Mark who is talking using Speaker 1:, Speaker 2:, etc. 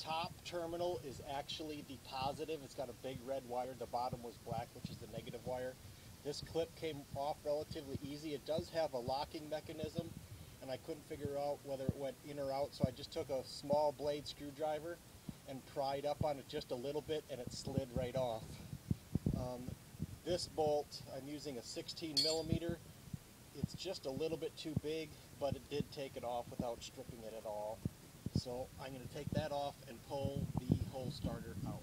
Speaker 1: top terminal is actually the positive. It's got a big red wire. The bottom was black, which is the negative wire. This clip came off relatively easy. It does have a locking mechanism, and I couldn't figure out whether it went in or out, so I just took a small blade screwdriver and pried up on it just a little bit, and it slid right off. This bolt, I'm using a 16 millimeter. It's just a little bit too big, but it did take it off without stripping it at all. So I'm going to take that off and pull the whole starter out.